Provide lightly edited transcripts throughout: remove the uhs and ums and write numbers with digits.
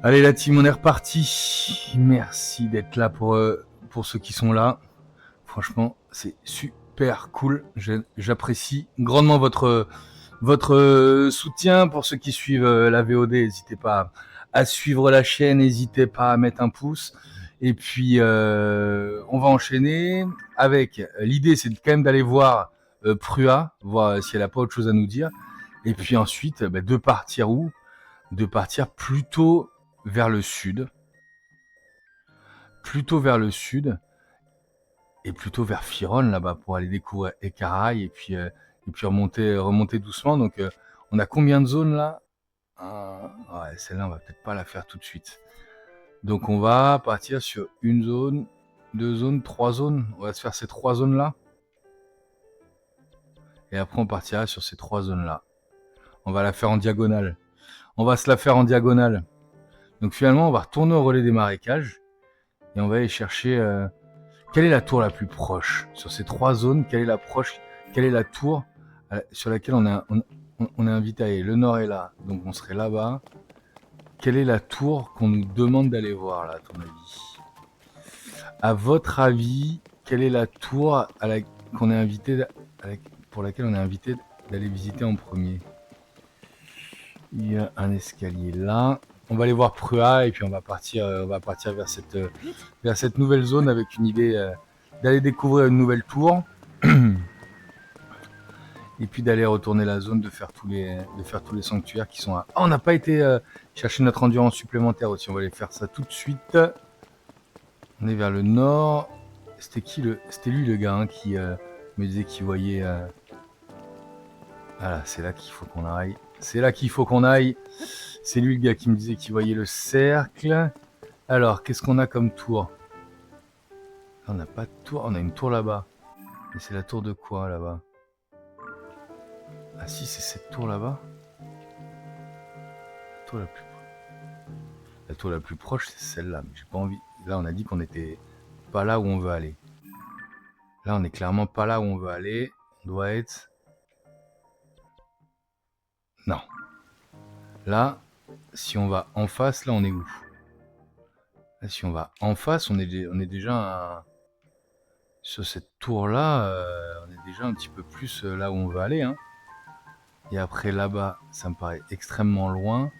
Allez la team, on est reparti. Merci d'être là pour ceux qui sont là. Franchement, c'est super cool. J'apprécie grandement votre soutien. Pour ceux qui suivent la VOD, n'hésitez pas à suivre la chaîne, n'hésitez pas à mettre un pouce. Et puis, on va enchaîner avec... L'idée, c'est quand même d'aller voir Prua, voir si elle n'a pas autre chose à nous dire. Et puis ensuite, de partir où ? De partir plutôt vers le sud. Et plutôt vers Firon là-bas pour aller découvrir Ekarai et puis remonter doucement. Donc on a combien de zones là? Ouais, celle-là on va peut-être pas la faire tout de suite. Donc on va partir sur une zone, deux zones, trois zones. On va se faire ces trois zones là. Et après on partira sur ces trois zones là. On va la faire en diagonale. On va se la faire en diagonale. Donc finalement on va retourner au relais des marécages. Et on va aller chercher... quelle est la tour la plus proche sur ces trois zones? Quelle est la tour sur laquelle on est invité à aller? Le nord est là, donc on serait là-bas. Quelle est la tour qu'on nous demande d'aller voir là, à ton avis? À votre avis, quelle est la tour qu'on est invité, pour laquelle on est invité d'aller visiter en premier? Il y a un escalier là. On va aller voir Prua et puis on va partir vers cette nouvelle zone avec une idée d'aller découvrir une nouvelle tour. Et puis d'aller retourner la zone, de faire tous les sanctuaires qui sont à... Ah, on n'a pas été chercher notre endurance supplémentaire aussi. On va aller faire ça tout de suite. On est vers le nord. C'était lui le gars hein, qui me disait qu'il voyait... Voilà, c'est là qu'il faut qu'on aille. C'est lui le gars qui me disait qu'il voyait le cercle. Alors, qu'est-ce qu'on a comme tour? On n'a pas de tour. On a une tour là-bas. Mais c'est la tour de quoi là-bas? Ah si, c'est cette tour là-bas. La tour la plus proche, c'est celle-là. Mais j'ai pas envie. Là, on a dit qu'on n'était pas là où on veut aller. Là, on est clairement pas là où on veut aller. On doit être... Non. Là, si on va en face, là, on est où? Là, si on va en face, on est déjà... Sur cette tour-là, on est déjà un petit peu plus là où on veut aller. Hein. Et après, là-bas, ça me paraît extrêmement loin.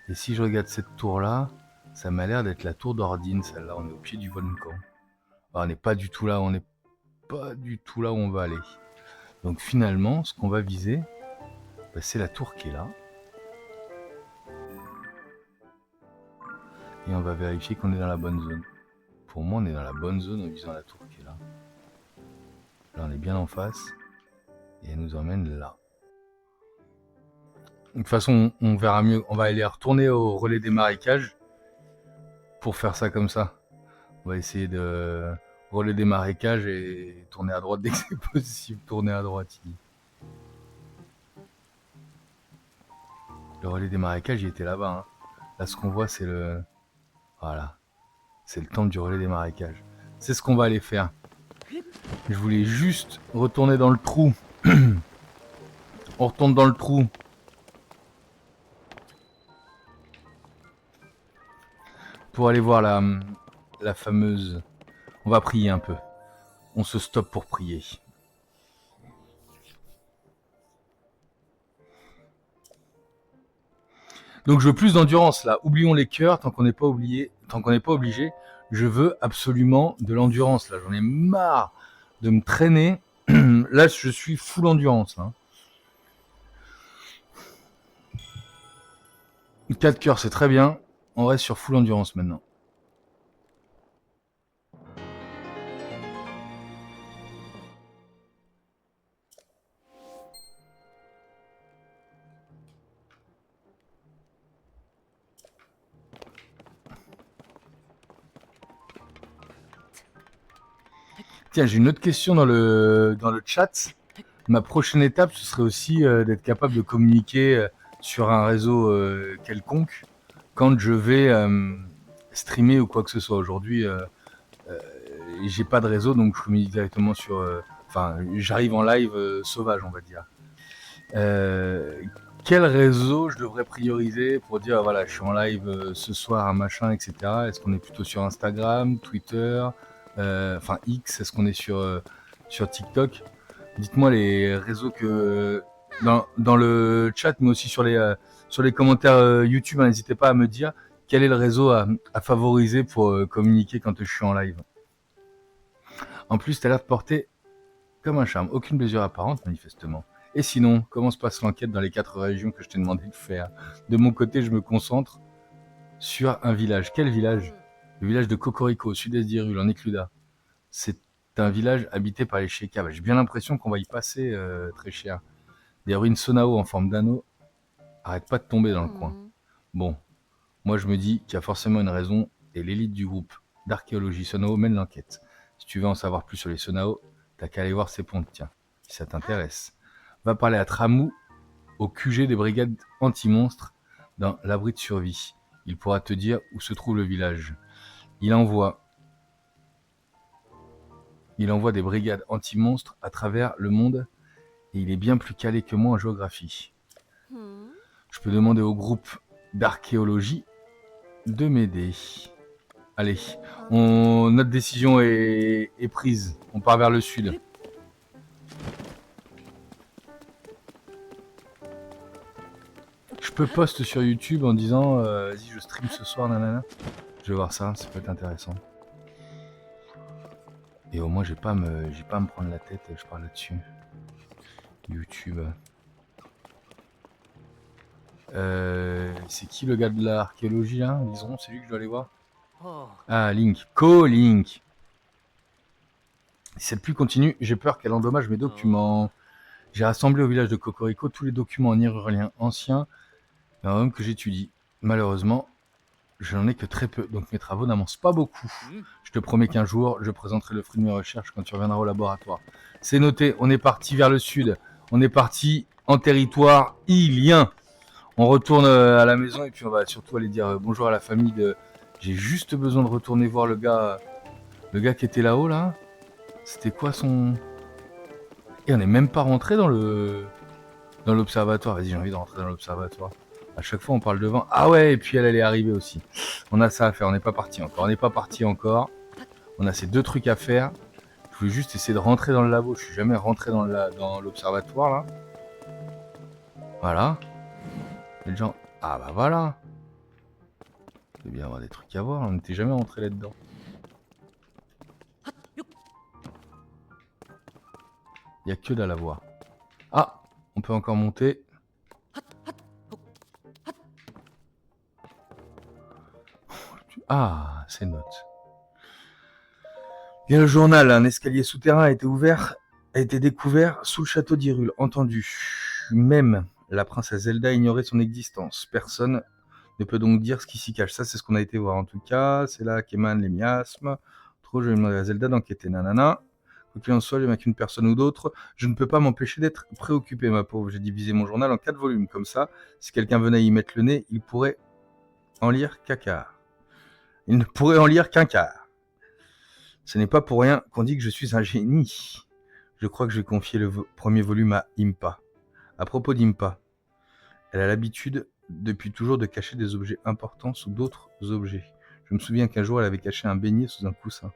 Et si je regarde cette tour-là, ça m'a l'air d'être la tour d'Ordine, celle-là. On est au pied du volcan. Alors, on n'est pas du tout là, où on va aller. Donc finalement, ce qu'on va viser, c'est la tour qui est là. Et on va vérifier qu'on est dans la bonne zone. Pour moi, on est dans la bonne zone en visant la tour qui est là. Là, on est bien en face. Et elle nous emmène là. De toute façon, on verra mieux. On va aller retourner au relais des marécages pour faire ça comme ça. On va essayer de relais des marécages et tourner à droite dès que c'est possible. Tourner à droite. Le relais des marécages, il était là-bas. Hein. Là, ce qu'on voit, c'est le... Voilà. C'est le temple du relais des marécages. C'est ce qu'on va aller faire. Je voulais juste retourner dans le trou. On retourne dans le trou. Pour aller voir la fameuse... On va prier un peu. On se stoppe pour prier. Donc je veux plus d'endurance là. Oublions les cœurs tant qu'on n'est pas obligé. Je veux absolument de l'endurance là. J'en ai marre de me traîner. Là, je suis full endurance là. 4 cœurs, c'est très bien. On reste sur full endurance maintenant. Tiens, j'ai une autre question dans le chat. Ma prochaine étape, ce serait aussi d'être capable de communiquer sur un réseau quelconque quand je vais streamer ou quoi que ce soit. Aujourd'hui, j'ai pas de réseau, donc je communique directement sur... Enfin, j'arrive en live sauvage, on va dire. quel réseau je devrais prioriser pour dire voilà, je suis en live ce soir, machin, etc. Est-ce qu'on est plutôt sur Instagram, Twitter, enfin X, est-ce qu'on est sur TikTok? Dites-moi les réseaux que dans le chat, mais aussi sur les commentaires YouTube, hein, n'hésitez pas à me dire quel est le réseau à favoriser pour communiquer quand je suis en live. En plus, tu as l'air de porter comme un charme, aucune blessure apparente manifestement. Et sinon, comment se passe l'enquête dans les 4 régions que je t'ai demandé de faire? De mon côté, je me concentre sur un village. Quel village? Le village de Cocorico, au sud-est d'Hyrule, en Écluda. C'est un village habité par les Sheka. J'ai bien l'impression qu'on va y passer, très cher. Des ruines Sonao en forme d'anneau. Arrête pas de tomber dans le coin. Bon, moi je me dis qu'il y a forcément une raison, et l'élite du groupe d'archéologie Sonao mène l'enquête. Si tu veux en savoir plus sur les Sonao, t'as qu'à aller voir ces ponts, tiens, si ça t'intéresse. Va parler à Tramou, au QG des brigades anti-monstres, dans l'abri de survie. Il pourra te dire où se trouve le village. Il envoie des brigades anti-monstres à travers le monde, et il est bien plus calé que moi en géographie. Je peux demander au groupe d'archéologie de m'aider. Allez, notre décision est prise. On part vers le sud. Je peux poster sur YouTube en disant vas-y, je stream ce soir, nanana. Je vais voir ça peut être intéressant. Et au moins, j'ai pas à me prendre la tête, je parle là-dessus. YouTube. C'est qui le gars de l'archéologie, hein, disons, c'est lui que je dois aller voir. Ah, Link. Co-Link. Si cette pluie continue, j'ai peur qu'elle endommage mes documents. J'ai rassemblé au village de Cocorico tous les documents en hyrulien anciens et en homme que j'étudie. Malheureusement, je n'en ai que très peu, donc mes travaux n'avancent pas beaucoup. Je te promets qu'un jour, je présenterai le fruit de mes recherches quand tu reviendras au laboratoire. C'est noté, on est parti vers le sud. On est parti en territoire ilien. On retourne à la maison et puis on va surtout aller dire bonjour à la famille de... J'ai juste besoin de retourner voir le gars qui était là-haut, là. C'était quoi son... Et on n'est même pas rentré dans l'observatoire. Vas-y, j'ai envie de rentrer dans l'observatoire. À chaque fois, on parle de vent. Ah ouais, et puis elle est arrivée aussi. On a ça à faire, on n'est pas parti encore. On a ces 2 trucs à faire. Je voulais juste essayer de rentrer dans le labo. Je suis jamais rentré dans l'observatoire, là. Voilà. Et les gens... Ah bah voilà. Il doit bien avoir des trucs à voir. On n'était jamais rentré là-dedans. Il n'y a que dalle à voir. Ah, on peut encore monter. Ah, c'est note. Bien le journal, un escalier souterrain a été découvert sous le château d'Hyrule. Entendu. Même la princesse Zelda ignorait son existence. Personne ne peut donc dire ce qui s'y cache. Ça, c'est ce qu'on a été voir en tout cas. C'est là qu'émanent les miasmes. Trop, je vais demander à Zelda d'enquêter. Nanana. Quoi qu'il en soit, je qu'une personne ou d'autre, je ne peux pas m'empêcher d'être préoccupé, ma pauvre. J'ai divisé mon journal en 4 volumes. Comme ça, si quelqu'un venait y mettre le nez, il pourrait en lire qu'un quart. Il ne pourrait en lire qu'un quart. Ce n'est pas pour rien qu'on dit que je suis un génie. Je crois que je vais confier le premier volume à Impa. À propos d'Impa, elle a l'habitude depuis toujours de cacher des objets importants sous d'autres objets. Je me souviens qu'un jour, elle avait caché un beignet sous un coussin.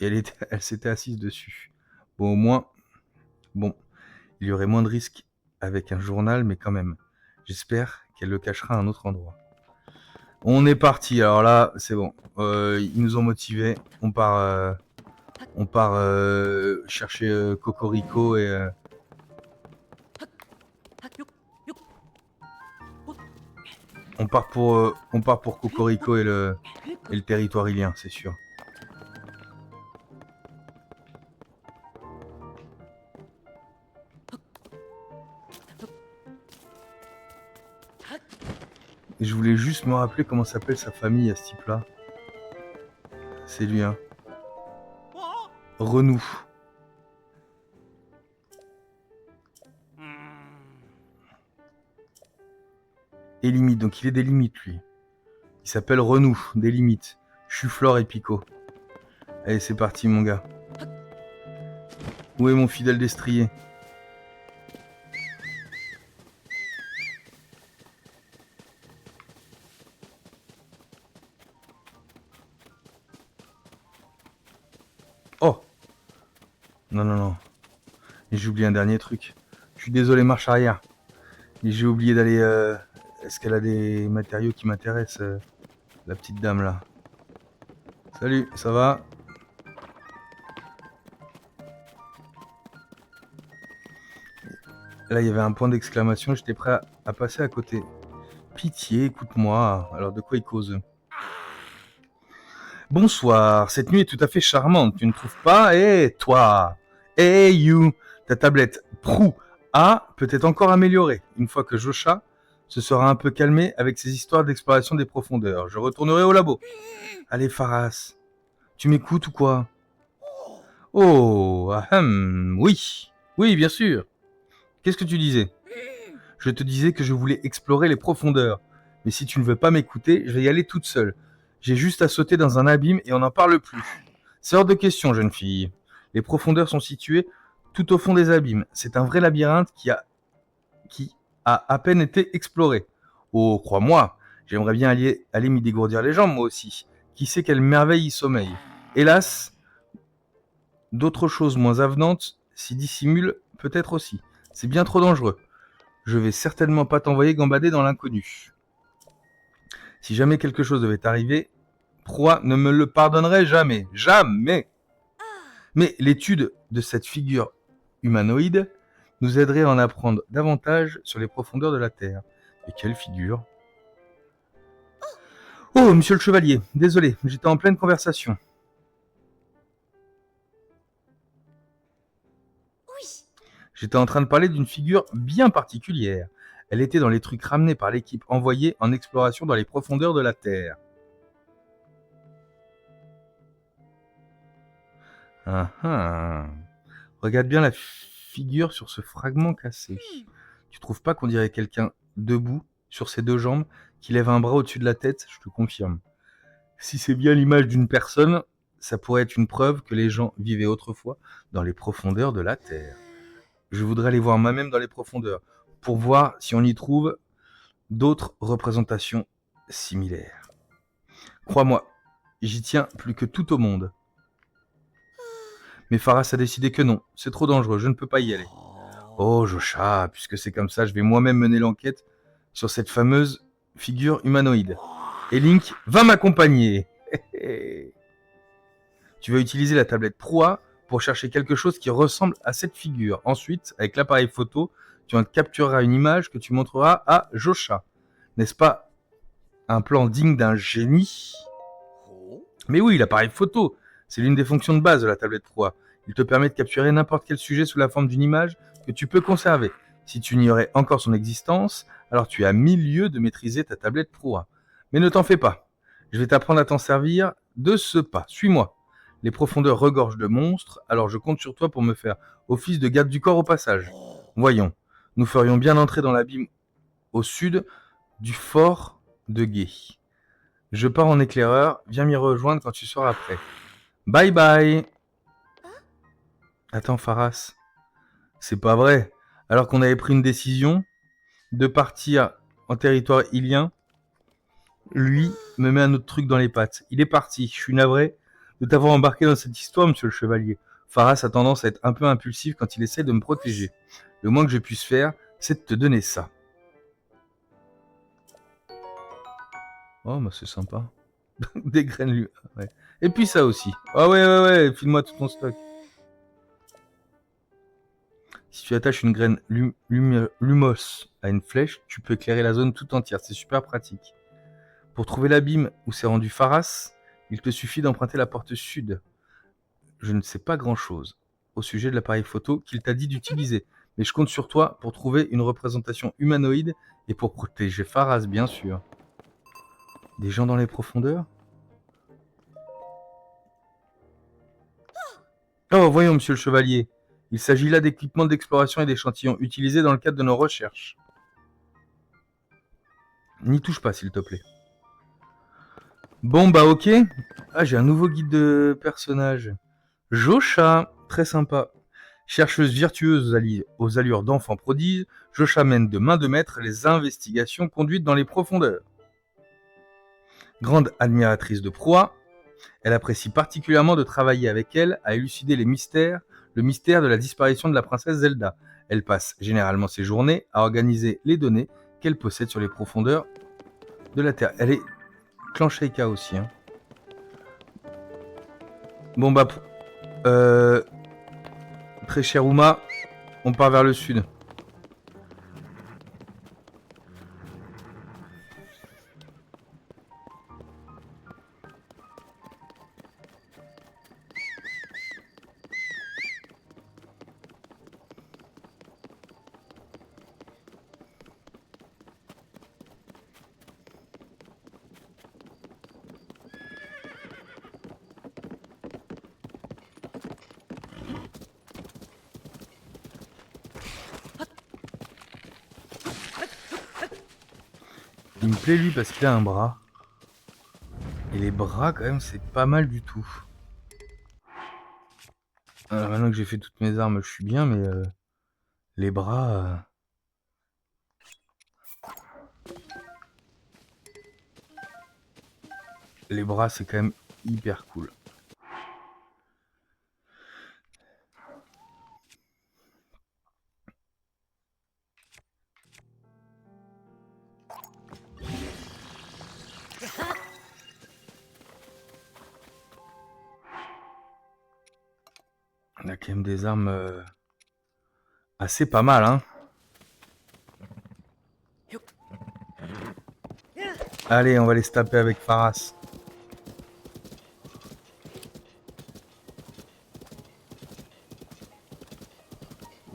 Et elle s'était assise dessus. Bon, au moins, il y aurait moins de risques avec un journal, mais quand même. J'espère qu'elle le cachera à un autre endroit. On est parti, alors là, c'est bon. Ils nous ont motivés. On part chercher Cocorico et... On part pour Cocorico et le territoire ilien, c'est sûr. Et je voulais juste me rappeler comment s'appelle sa famille à ce type-là. C'est lui, hein. Renou. Et limite, donc il est des limites, lui. Il s'appelle Renou, des limites. Chuflore et Pico. Allez, c'est parti, mon gars. Où est mon fidèle destrier? Non, non, non. Et j'ai oublié un dernier truc. Je suis désolé, marche arrière. Et j'ai oublié d'aller... Est-ce qu'elle a des matériaux qui m'intéressent, la petite dame là? Salut, ça va? Là, il y avait un point d'exclamation, j'étais prêt à passer à côté. Pitié, écoute-moi. Alors, de quoi il cause? Bonsoir, cette nuit est tout à fait charmante, tu ne trouves pas? Eh, toi! Hey, you! Ta tablette Prou A peut être encore améliorée. Une fois que Josha se sera un peu calmé avec ses histoires d'exploration des profondeurs, je retournerai au labo. Allez, Faras, tu m'écoutes ou quoi? Oh, oui. Oui, bien sûr. Qu'est-ce que tu disais? Je te disais que je voulais explorer les profondeurs. Mais si tu ne veux pas m'écouter, je vais y aller toute seule. J'ai juste à sauter dans un abîme et on n'en parle plus. C'est hors de question, jeune fille. Les profondeurs sont situées tout au fond des abîmes. C'est un vrai labyrinthe qui a à peine été exploré. Oh, crois-moi, j'aimerais bien aller m'y dégourdir les jambes, moi aussi. Qui sait quelle merveille y sommeille. Hélas, d'autres choses moins avenantes s'y dissimulent peut-être aussi. C'est bien trop dangereux. Je vais certainement pas t'envoyer gambader dans l'inconnu. Si jamais quelque chose devait arriver, Proie ne me le pardonnerait jamais. Jamais! Mais l'étude de cette figure humanoïde nous aiderait à en apprendre davantage sur les profondeurs de la Terre. Et quelle figure! Oh, monsieur le chevalier, désolé, j'étais en pleine conversation. Oui. J'étais en train de parler d'une figure bien particulière. Elle était dans les trucs ramenés par l'équipe envoyée en exploration dans les profondeurs de la Terre. Ah ah. Regarde bien la figure sur ce fragment cassé. Tu trouves pas qu'on dirait quelqu'un debout, sur ses deux jambes, qui lève un bras au-dessus de la tête? Je te confirme. Si c'est bien l'image d'une personne, ça pourrait être une preuve que les gens vivaient autrefois dans les profondeurs de la Terre. Je voudrais aller voir moi-même dans les profondeurs, pour voir si on y trouve d'autres représentations similaires. Crois-moi, j'y tiens plus que tout au monde. Mais Faras a décidé que non, c'est trop dangereux, je ne peux pas y aller. Oh, Josha, puisque c'est comme ça, je vais moi-même mener l'enquête sur cette fameuse figure humanoïde. Et Link va m'accompagner. Tu vas utiliser la tablette Proa pour chercher quelque chose qui ressemble à cette figure. Ensuite, avec l'appareil photo, tu en captureras une image que tu montreras à Josha. N'est-ce pas un plan digne d'un génie? Mais oui, l'appareil photo, c'est l'une des fonctions de base de la tablette Proa. Il te permet de capturer n'importe quel sujet sous la forme d'une image que tu peux conserver. Si tu ignorais encore son existence, alors tu as 1000 lieues de maîtriser ta tablette Proa. Mais ne t'en fais pas, je vais t'apprendre à t'en servir de ce pas. Suis-moi. Les profondeurs regorgent de monstres, alors je compte sur toi pour me faire office de garde du corps au passage. Voyons, nous ferions bien entrer dans l'abîme au sud du fort de Gué. Je pars en éclaireur, viens m'y rejoindre quand tu seras prêt. Bye bye. Attends, Faras, c'est pas vrai. Alors qu'on avait pris une décision de partir en territoire ilien, lui me met un autre truc dans les pattes. Il est parti. Je suis navré de t'avoir embarqué dans cette histoire, monsieur le chevalier. Faras a tendance à être un peu impulsif quand il essaie de me protéger. Le moins que je puisse faire, c'est de te donner ça. Oh, bah c'est sympa. Des graines lui. Ouais. Et puis ça aussi. Ah ouais, file-moi tout ton stock. Si tu attaches une graine Lumos à une flèche, tu peux éclairer la zone tout entière. C'est super pratique. Pour trouver l'abîme où s'est rendu Faras, il te suffit d'emprunter la porte sud. Je ne sais pas grand-chose au sujet de l'appareil photo qu'il t'a dit d'utiliser, mais je compte sur toi pour trouver une représentation humanoïde et pour protéger Faras, bien sûr. Des gens dans les profondeurs? Oh, voyons, monsieur le chevalier. Il s'agit là d'équipements d'exploration et d'échantillons utilisés dans le cadre de nos recherches. N'y touche pas, s'il te plaît. Bon, bah ok. Ah, j'ai un nouveau guide de personnage. Josha, très sympa. Chercheuse virtueuse aux allures d'enfant prodige, Josha mène de main de maître les investigations conduites dans les profondeurs. Grande admiratrice de proie, elle apprécie particulièrement de travailler avec elle à élucider les mystères le mystère de la disparition de la princesse Zelda. Elle passe généralement ses journées à organiser les données qu'elle possède sur les profondeurs de la Terre. Elle est clan Sheikah aussi. Hein. Bon bah, très cher Uma, on part vers le sud. Il me plaît lui parce qu'il a un bras. Et les bras quand même c'est pas mal du tout. Alors maintenant que j'ai fait toutes mes armes je suis bien mais les bras... Les bras c'est quand même hyper cool. On a quand même des armes assez pas mal, hein. Allez, on va les se taper avec Pharas.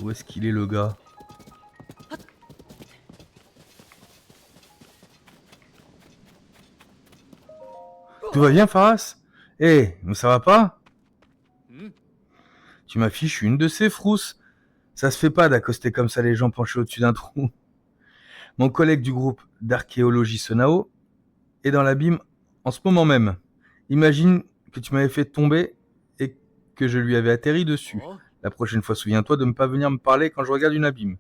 Où est-ce qu'il est le gars? Tout va bien Pharas? Eh, mais ça va pas? Tu m'affiches une de ces frousses. Ça se fait pas d'accoster comme ça les gens penchés au-dessus d'un trou. Mon collègue du groupe d'archéologie Sonao est dans l'abîme en ce moment même. Imagine que tu m'avais fait tomber et que je lui avais atterri dessus. La prochaine fois, souviens-toi de ne pas venir me parler quand je regarde une abîme.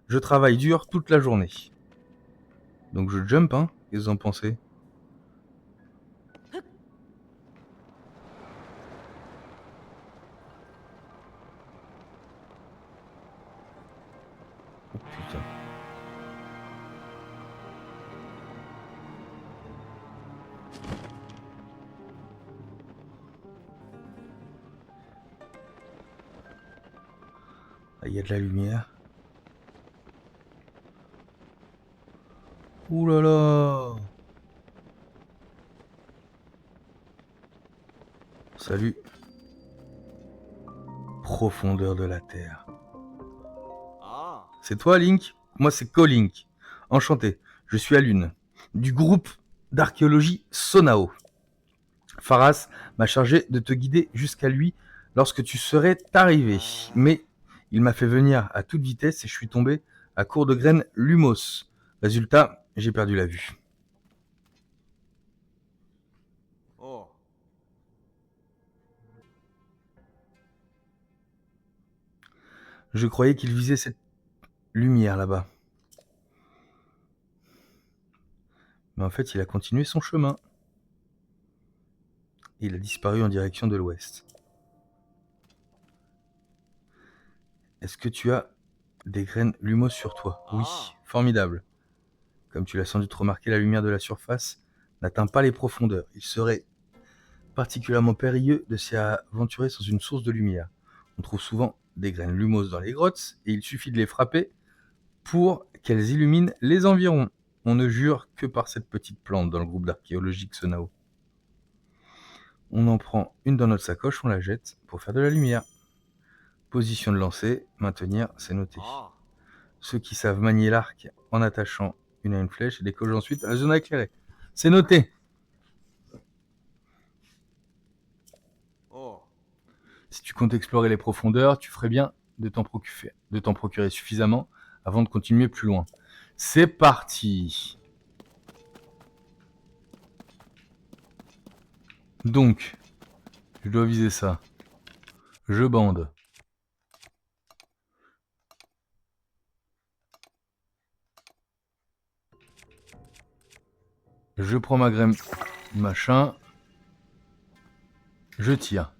Je travaille dur toute la journée. Donc je jump, hein? Qu'est-ce que vous en pensez? Oh putain. Ah, il y a de la lumière. Ouh là là! Salut. Profondeur de la Terre. C'est toi, Link? Moi, c'est Colink. Enchanté. Je suis à Lune. Du groupe d'archéologie Sonao. Pharas m'a chargé de te guider jusqu'à lui lorsque tu serais arrivé. Mais il m'a fait venir à toute vitesse et je suis tombé à court de graines Lumos. Résultat, j'ai perdu la vue. Je croyais qu'il visait cette lumière là-bas. Mais en fait, il a continué son chemin. Et il a disparu en direction de l'ouest. Est-ce que tu as des graines Lumos sur toi? Oui, formidable. Comme tu l'as sans doute remarqué, la lumière de la surface n'atteint pas les profondeurs. Il serait particulièrement périlleux de s'y aventurer sans une source de lumière. On trouve souvent des graines Lumos dans les grottes et il suffit de les frapper pour qu'elles illuminent les environs. On ne jure que par cette petite plante dans le groupe d'archéologique Sonao. On en prend une dans notre sacoche, on la jette pour faire de la lumière. Position de lancer, maintenir, c'est noté. Ceux qui savent manier l'arc en attachant une à une flèche et décollent ensuite à la zone éclairée. C'est noté. Si tu comptes explorer les profondeurs, tu ferais bien de t'en procurer suffisamment avant de continuer plus loin. C'est parti. Donc, je dois viser ça. Je bande. Je prends ma graine machin. Je tire.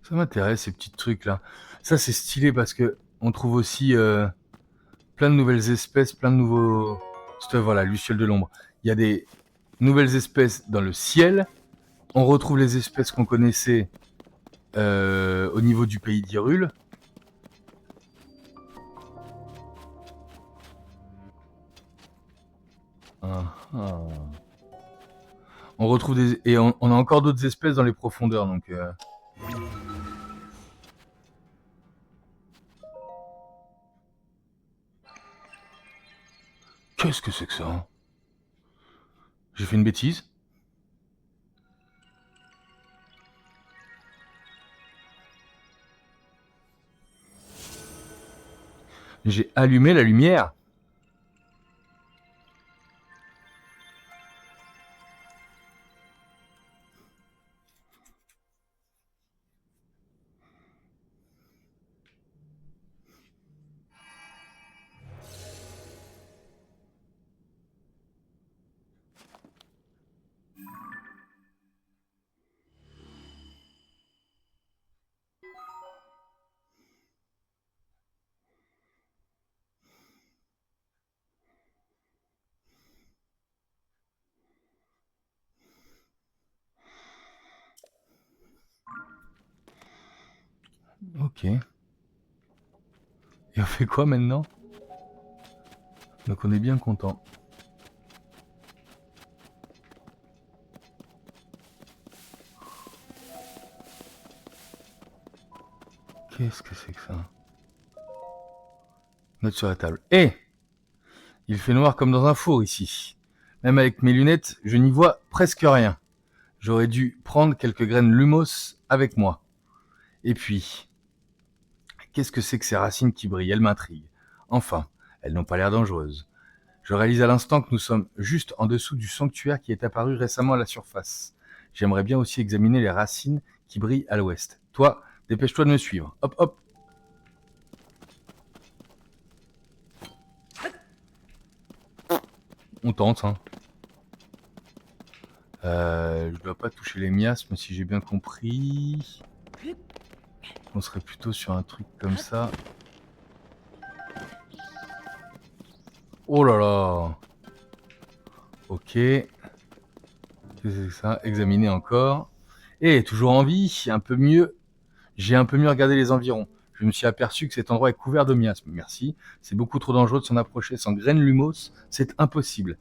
Ça m'intéresse ces petits trucs là. Ça c'est stylé parce que on trouve aussi plein de nouvelles espèces, plein de nouveaux... Voilà, Luciole de l'ombre. Il y a des nouvelles espèces dans le ciel. On retrouve les espèces qu'on connaissait au niveau du pays d'Hyrule. On retrouve des... Et on a encore d'autres espèces dans les profondeurs, donc... Qu'est-ce que c'est que ça? J'ai fait une bêtise? J'ai allumé la lumière. Ok. Et on fait quoi maintenant? Donc on est bien content. Qu'est-ce que c'est que ça? Note sur la table. Eh! Il fait noir comme dans un four ici. Même avec mes lunettes, je n'y vois presque rien. J'aurais dû prendre quelques graines lumos avec moi. Et puis, qu'est-ce que c'est que ces racines qui brillent? Elles m'intriguent. Enfin, elles n'ont pas l'air dangereuses. Je réalise à l'instant que nous sommes juste en dessous du sanctuaire qui est apparu récemment à la surface. J'aimerais bien aussi examiner les racines qui brillent à l'ouest. Toi, dépêche-toi de me suivre. Hop, hop. On tente, hein. Je dois pas toucher les miasmes si j'ai bien compris. On serait plutôt sur un truc comme ça. Oh là là. Ok. Qu'est-ce que c'est que ça? Examiner encore. Et toujours en vie, un peu mieux. J'ai un peu mieux regardé les environs. Je me suis aperçu que cet endroit est couvert de miasmes. Merci. C'est beaucoup trop dangereux de s'en approcher sans graines lumos. C'est impossible.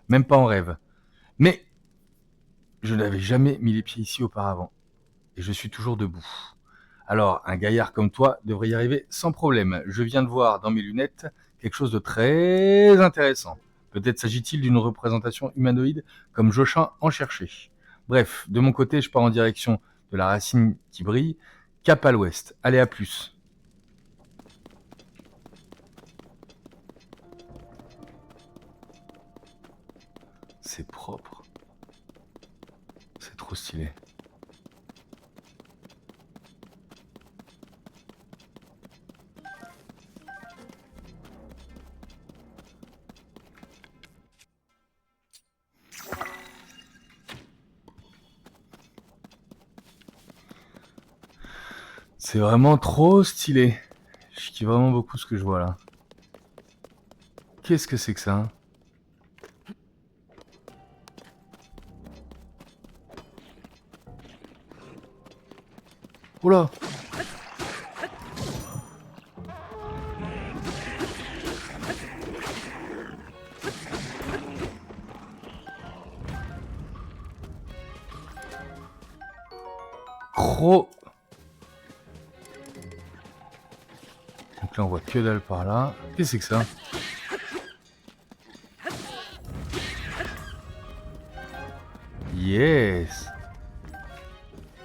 Même pas en rêve. Mais je n'avais jamais mis les pieds ici auparavant. Et je suis toujours debout. Alors, un gaillard comme toi devrait y arriver sans problème. Je viens de voir dans mes lunettes quelque chose de très intéressant. Peut-être s'agit-il d'une représentation humanoïde comme Joshin en cherchait. Bref, de mon côté, je pars en direction de la racine qui brille, cap à l'ouest. Allez, à plus. C'est propre. C'est trop stylé. C'est vraiment trop stylé. Je kiffe vraiment beaucoup ce que je vois là. Qu'est-ce que c'est que ça, hein? Oula! Gros! Donc là on voit que dalle par là. Qu'est-ce que c'est que ça? Yes!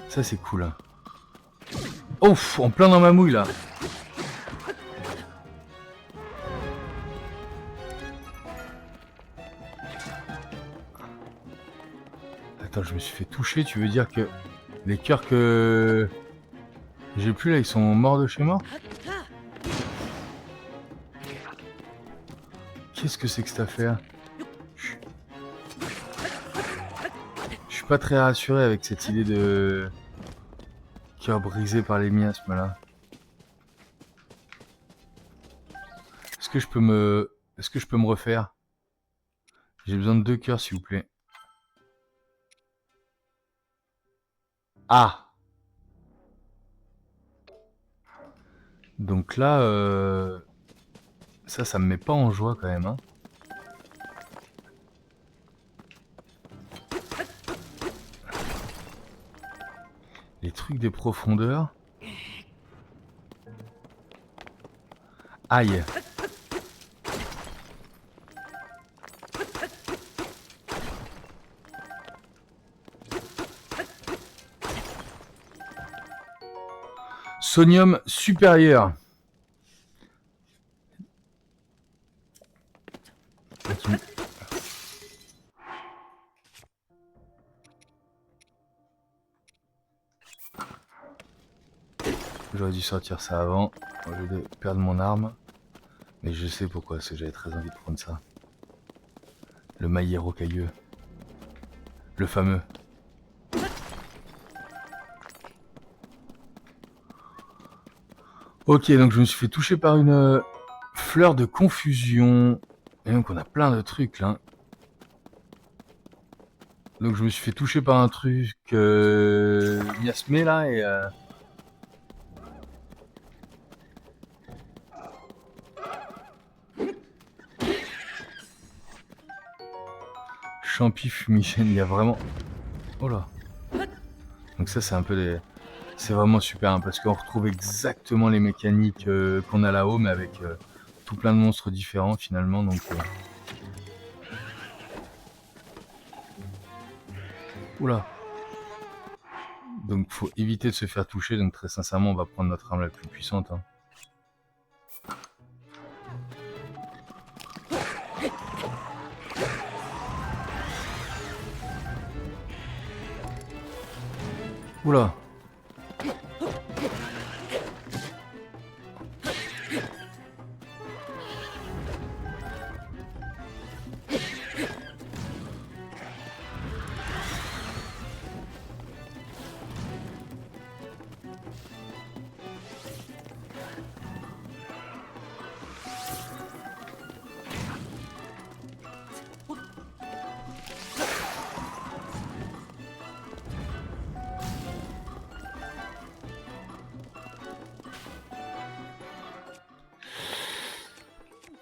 Ça c'est cool. Hein. Ouf! En plein dans ma mouille là! Attends, je me suis fait toucher, tu veux dire que les cœurs que j'ai plus là, ils sont morts de chez mort? Qu'est-ce que c'est que cette affaire? Je suis pas très rassuré avec cette idée de... Cœur brisé par les miasmes là. Est-ce que je peux me refaire? J'ai besoin de 2 cœurs s'il vous plaît. Ah! Donc là, ça me met pas en joie quand même, hein. Les trucs des profondeurs. Aïe! Sonium supérieur. J'aurais dû sortir ça avant, au lieu de perdre mon arme. Mais je sais pourquoi, parce que j'avais très envie de prendre ça. Le maillet rocailleux. Le fameux. Ok, donc je me suis fait toucher par une fleur de confusion. Et donc on a plein de trucs là. Donc je me suis fait toucher par un truc miasmé là et... Champi fumigène, il y a vraiment... Oh là. Donc ça c'est un peu des... C'est vraiment super hein, parce qu'on retrouve exactement les mécaniques qu'on a là-haut mais avec tout plein de monstres différents finalement donc... Oula. Donc faut éviter de se faire toucher, donc très sincèrement on va prendre notre arme la plus puissante. Hein. Oula.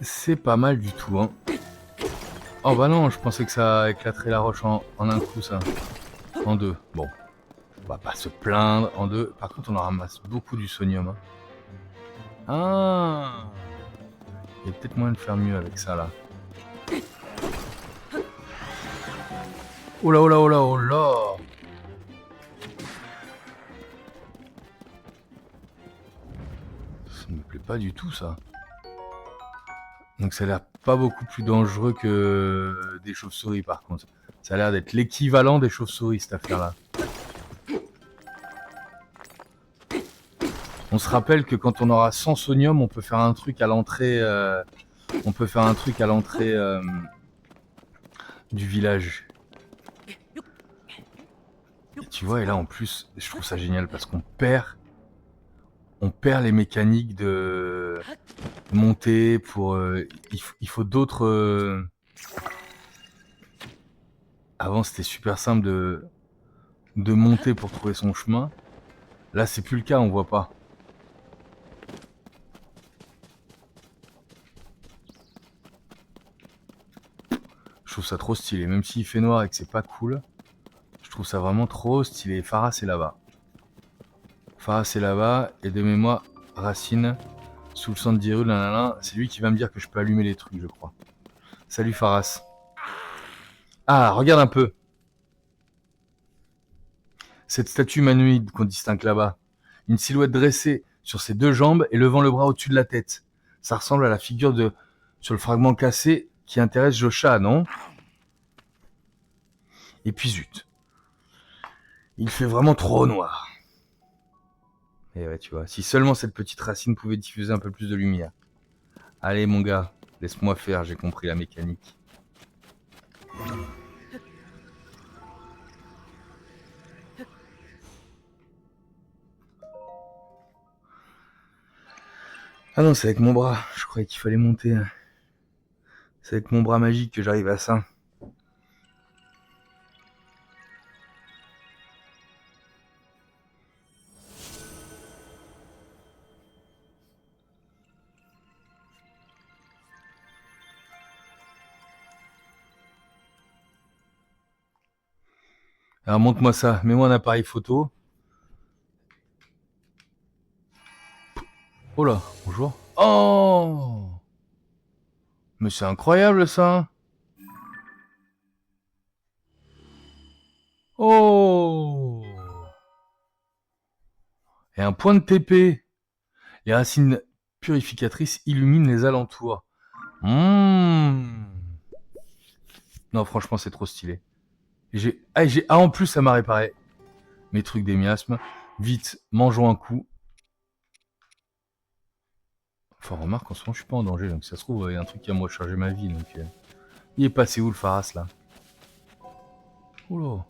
C'est pas mal du tout. Hein. Oh bah non, je pensais que ça éclaterait la roche en un coup ça. En deux. Bon. On va pas se plaindre en deux. Par contre on en ramasse beaucoup du sonium. Hein. Ah. Il y a peut-être moyen de faire mieux avec ça là. Oh là oh là oh là oh là. Ça me plaît pas du tout ça. Donc ça a l'air pas beaucoup plus dangereux que des chauves-souris par contre. Ça a l'air d'être l'équivalent des chauves-souris cette affaire-là. On se rappelle que quand on aura 100 sonium, on peut faire un truc à l'entrée. Du village. Et tu vois, et là en plus, je trouve ça génial parce qu'on perd les mécaniques de monter pour. Il faut d'autres. Avant, c'était super simple de monter pour trouver son chemin. Là, c'est plus le cas, on voit pas. Je trouve ça trop stylé, même s'il fait noir et que c'est pas cool. Je trouve ça vraiment trop stylé. Pharas est là-bas. Pharas est là-bas, et de mémoire, Racine, sous le centre d'Hyrule, c'est lui qui va me dire que je peux allumer les trucs, je crois. Salut Pharas. Ah, regarde un peu. Cette statue humanoïde qu'on distingue là-bas. Une silhouette dressée sur ses deux jambes et levant le bras au-dessus de la tête. Ça ressemble à la figure sur le fragment cassé qui intéresse Josha, non? Et puis zut. Il fait vraiment trop noir. Et ouais, tu vois, si seulement cette petite racine pouvait diffuser un peu plus de lumière. Allez mon gars, laisse-moi faire, j'ai compris la mécanique. Ah non, c'est avec mon bras. Je croyais qu'il fallait monter. C'est avec mon bras magique que j'arrive à ça. Alors montre-moi ça. Mets-moi un appareil photo. Oh là, bonjour. Oh! Mais c'est incroyable ça. Oh! Et un point de TP. Les racines purificatrices illuminent les alentours. Mmh. Non, franchement, c'est trop stylé. En plus, ça m'a réparé mes trucs des miasmes. Vite, mangeons un coup. Enfin, remarque, en ce moment, je suis pas en danger. Donc, ça se trouve, il y a un truc qui va me recharger ma vie. Donc, il est passé où le Pharas là? Oula.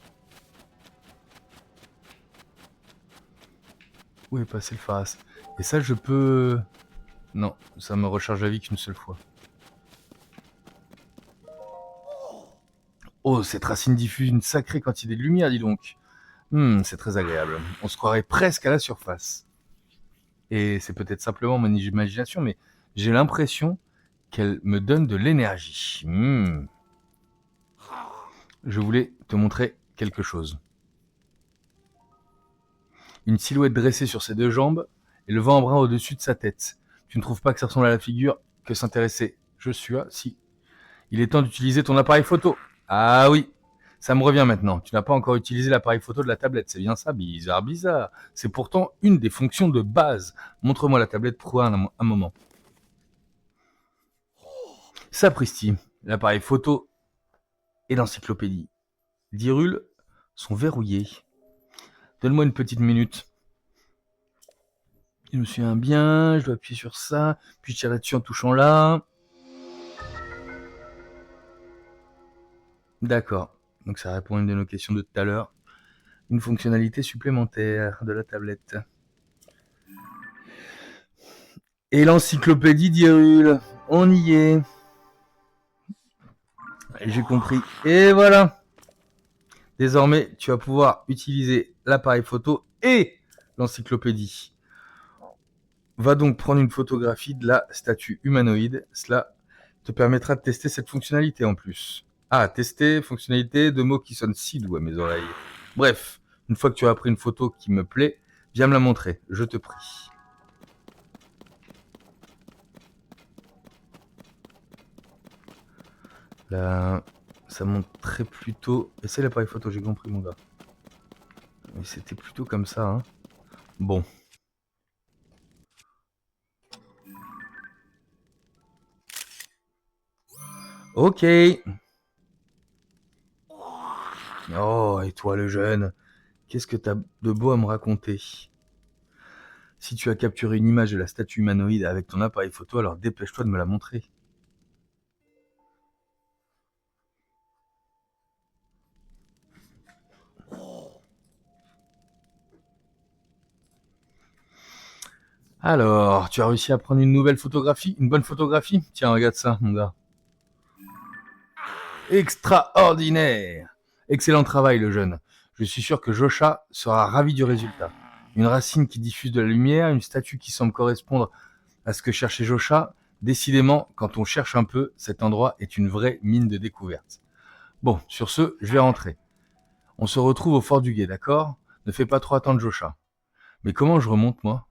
Où est passé le Pharas? Et ça, je peux. Non, ça me recharge la vie qu'une seule fois. Oh, cette racine diffuse une sacrée quantité de lumière, dis donc. C'est très agréable. On se croirait presque à la surface. Et c'est peut-être simplement mon imagination, mais j'ai l'impression qu'elle me donne de l'énergie. Je voulais te montrer quelque chose. Une silhouette dressée sur ses deux jambes et le vent en bras au-dessus de sa tête. Tu ne trouves pas que ça ressemble à la figure que s'intéressait Joshua? Si. Il est temps d'utiliser ton appareil photo. Ah oui, ça me revient maintenant. Tu n'as pas encore utilisé l'appareil photo de la tablette. C'est bien ça? Bizarre, bizarre. C'est pourtant une des fonctions de base. Montre-moi la tablette pour un moment. Sapristi, l'appareil photo et l'encyclopédie d'Hyrule sont verrouillés. Donne-moi une petite minute. Je me souviens bien, je dois appuyer sur ça, puis je tire là-dessus en touchant là. D'accord. Donc ça répond à une de nos questions de tout à l'heure. Une fonctionnalité supplémentaire de la tablette. Et l'encyclopédie d'Hyrule. On y est. J'ai compris. Et voilà. Désormais, tu vas pouvoir utiliser l'appareil photo et l'encyclopédie. Va donc prendre une photographie de la statue humanoïde. Cela te permettra de tester cette fonctionnalité en plus. Ah, tester, fonctionnalité, deux mots qui sonnent si doux à mes oreilles. Bref, une fois que tu as pris une photo qui me plaît, viens me la montrer, je te prie. Là, ça montrait plutôt... Essaye l'appareil photo, j'ai compris mon gars. Mais c'était plutôt comme ça, hein. Bon. Ok. Oh, et toi le jeune, qu'est-ce que t'as de beau à me raconter? Si tu as capturé une image de la statue humanoïde avec ton appareil photo, alors dépêche-toi de me la montrer. Alors, tu as réussi à prendre une nouvelle photographie, une bonne photographie? Tiens, regarde ça, mon gars. Extraordinaire! Excellent travail, le jeune. Je suis sûr que Josha sera ravi du résultat. Une racine qui diffuse de la lumière, une statue qui semble correspondre à ce que cherchait Josha. Décidément, quand on cherche un peu, cet endroit est une vraie mine de découverte. Bon, sur ce, je vais rentrer. On se retrouve au fort du guet, d'accord? Ne fais pas trop attendre Josha. Mais comment je remonte, moi?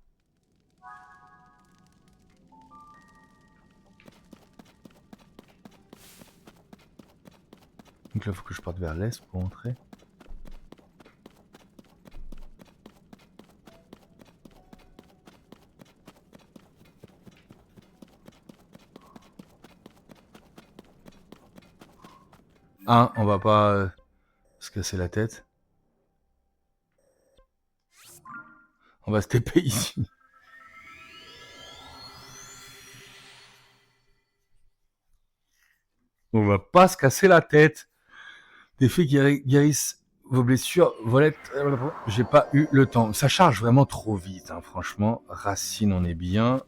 Donc là, il faut que je parte vers l'est pour rentrer. Hein, on va pas se casser la tête. On va se taper ici. On va pas se casser la tête. Des faits guérissent vos blessures, Volette. J'ai pas eu le temps. Ça charge vraiment trop vite, hein, franchement. Racine, on est bien.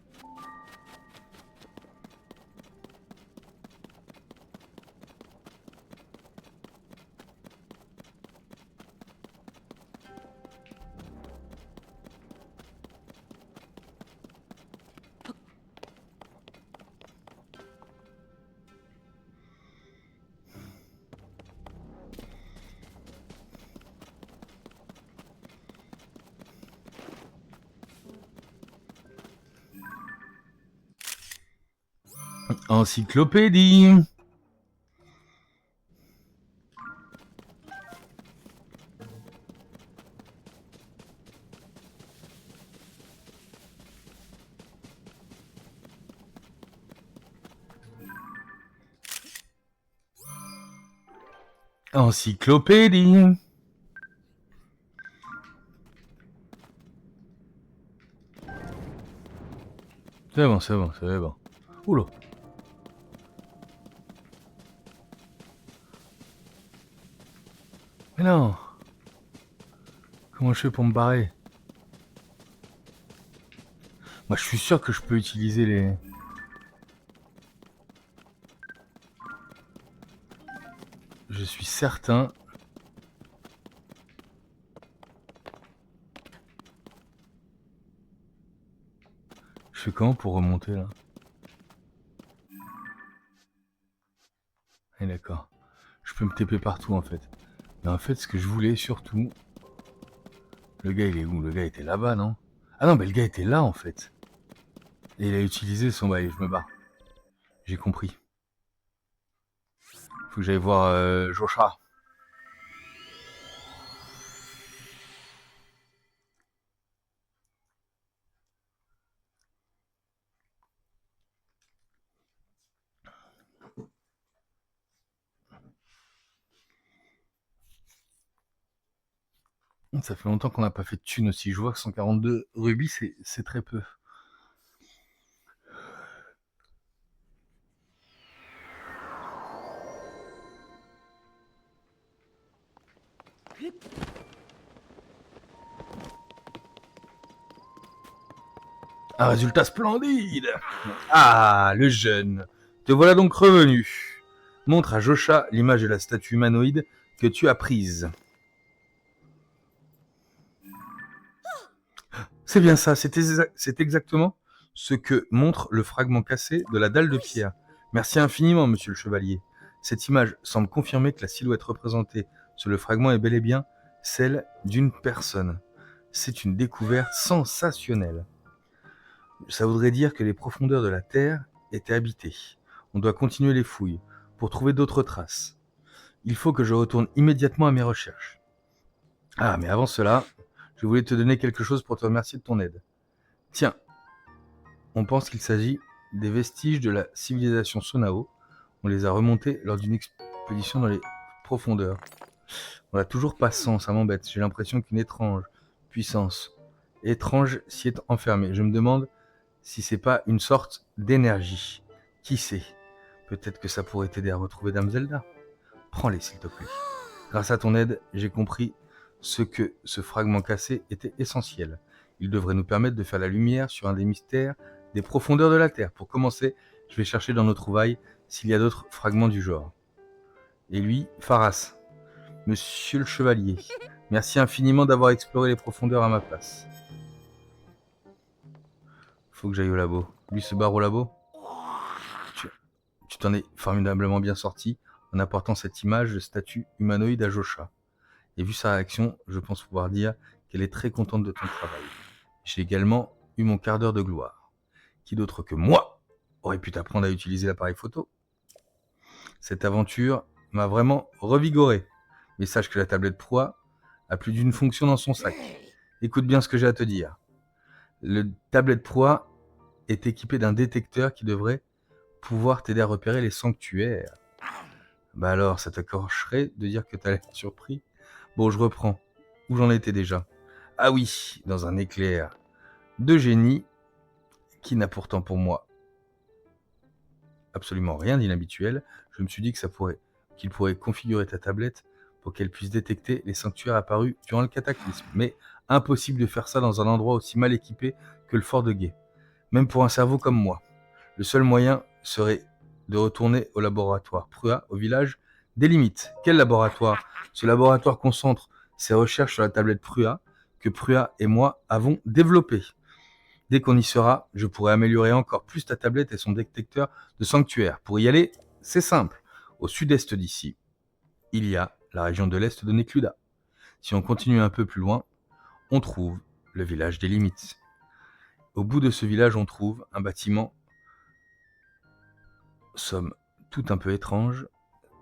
Encyclopédie. Encyclopédie. C'est bon, c'est bon, c'est bon. Oula. Mais non. Comment je fais pour me barrer? Moi, je suis sûr que je peux utiliser les... Je suis certain. Je fais comment pour remonter, là? Ah, d'accord. Je peux me TP partout, en fait. Mais en fait, ce que je voulais, surtout... Le gars, il est où? Le gars était là-bas, non? Ah non, mais le gars était là, en fait. Et il a utilisé son... Bah, je me barre. J'ai compris. Faut que j'aille voir Joshua. Ça fait longtemps qu'on n'a pas fait de thunes aussi. Je vois que 142 rubis, c'est très peu. Un résultat splendide. Ah, le jeune. Te voilà donc revenu. Montre à Josha l'image de la statue humanoïde que tu as prise. C'est bien ça, c'est exactement ce que montre le fragment cassé de la dalle de pierre. Merci infiniment, monsieur le chevalier. Cette image semble confirmer que la silhouette représentée sur le fragment est bel et bien celle d'une personne. C'est une découverte sensationnelle. Ça voudrait dire que les profondeurs de la Terre étaient habitées. On doit continuer les fouilles pour trouver d'autres traces. Il faut que je retourne immédiatement à mes recherches. Ah, mais avant cela, je voulais te donner quelque chose pour te remercier de ton aide. Tiens, on pense qu'il s'agit des vestiges de la civilisation Sonao. On les a remontés lors d'une expédition dans les profondeurs. On l'a toujours pas sens, ça m'embête. J'ai l'impression qu'une étrange puissance étrange s'y est enfermée. Je me demande si c'est pas une sorte d'énergie. Qui sait? Peut-être que ça pourrait t'aider à retrouver Dame Zelda. Prends-les, s'il te plaît. Grâce à ton aide, j'ai compris ce que ce fragment cassé était essentiel. Il devrait nous permettre de faire la lumière sur un des mystères des profondeurs de la Terre. Pour commencer, je vais chercher dans nos trouvailles s'il y a d'autres fragments du genre. Et lui, Pharas, monsieur le chevalier, merci infiniment d'avoir exploré les profondeurs à ma place. Faut que j'aille au labo. Lui se barre au labo. Tu t'en es formidablement bien sorti en apportant cette image de statue humanoïde à Josha. Et vu sa réaction, je pense pouvoir dire qu'elle est très contente de ton travail. J'ai également eu mon quart d'heure de gloire. Qui d'autre que moi aurait pu t'apprendre à utiliser l'appareil photo? Cette aventure m'a vraiment revigoré. Mais sache que la tablette proie a plus d'une fonction dans son sac. Écoute bien ce que j'ai à te dire. Le tablette proie est équipé d'un détecteur qui devrait pouvoir t'aider à repérer les sanctuaires. Bah alors, ça t'accorcherait de dire que t'as l'air surpris? Bon, je reprends. Où j'en étais déjà? Ah oui, dans un éclair de génie qui n'a pourtant pour moi absolument rien d'inhabituel, je me suis dit que qu'il pourrait configurer ta tablette pour qu'elle puisse détecter les sanctuaires apparus durant le cataclysme. Mais impossible de faire ça dans un endroit aussi mal équipé que le fort de Guet. Même pour un cerveau comme moi. Le seul moyen serait de retourner au laboratoire Prua, au village des limites. Quel laboratoire? Ce laboratoire concentre ses recherches sur la tablette Prua que Prua et moi avons développée. Dès qu'on y sera, je pourrai améliorer encore plus ta tablette et son détecteur de sanctuaire. Pour y aller, c'est simple. Au sud-est d'ici, il y a la région de l'Est de Nekluda. Si on continue un peu plus loin, on trouve le village des limites. Au bout de ce village, on trouve un bâtiment somme toute un peu étrange,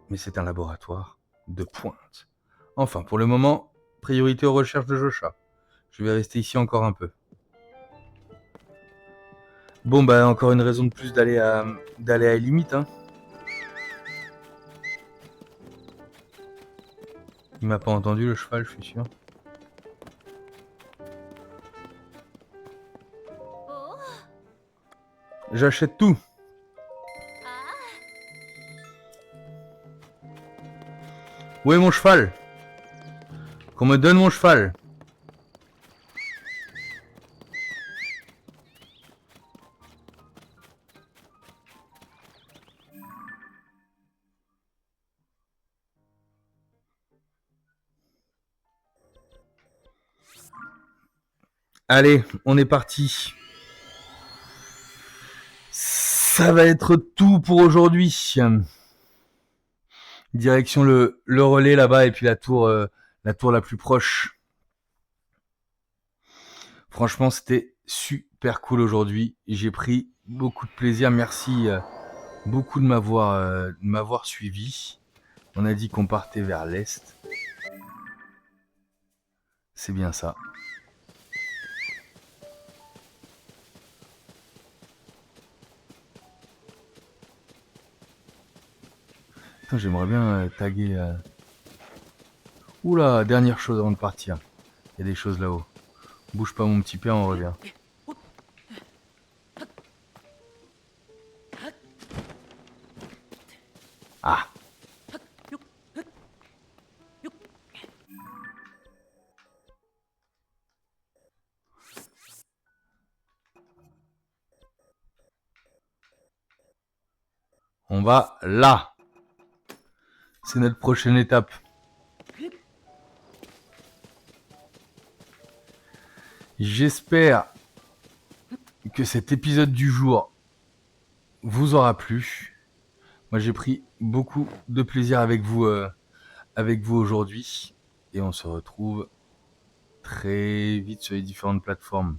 mais c'est un laboratoire de pointe. Enfin, pour le moment, priorité aux recherches de Jocha. Je vais rester ici encore un peu. Bon, bah, encore une raison de plus d'aller à Limite, hein. Il m'a pas entendu, le cheval, je suis sûr. J'achète tout. Où est mon cheval? Qu'on me donne mon cheval. Allez, on est parti. Ça va être tout pour aujourd'hui. Direction le relais là-bas et puis la tour la plus proche. Franchement, c'était super cool aujourd'hui. J'ai pris beaucoup de plaisir. Merci beaucoup de m'avoir suivi. On a dit qu'on partait vers l'est. C'est bien ça. Putain, j'aimerais bien taguer. Oula, dernière chose avant de partir. Il y a des choses là-haut. Bouge pas mon petit père, on revient. Ah. On va là. C'est notre prochaine étape. J'espère que cet épisode du jour vous aura plu. Moi, j'ai pris beaucoup de plaisir avec vous aujourd'hui. Et on se retrouve très vite sur les différentes plateformes.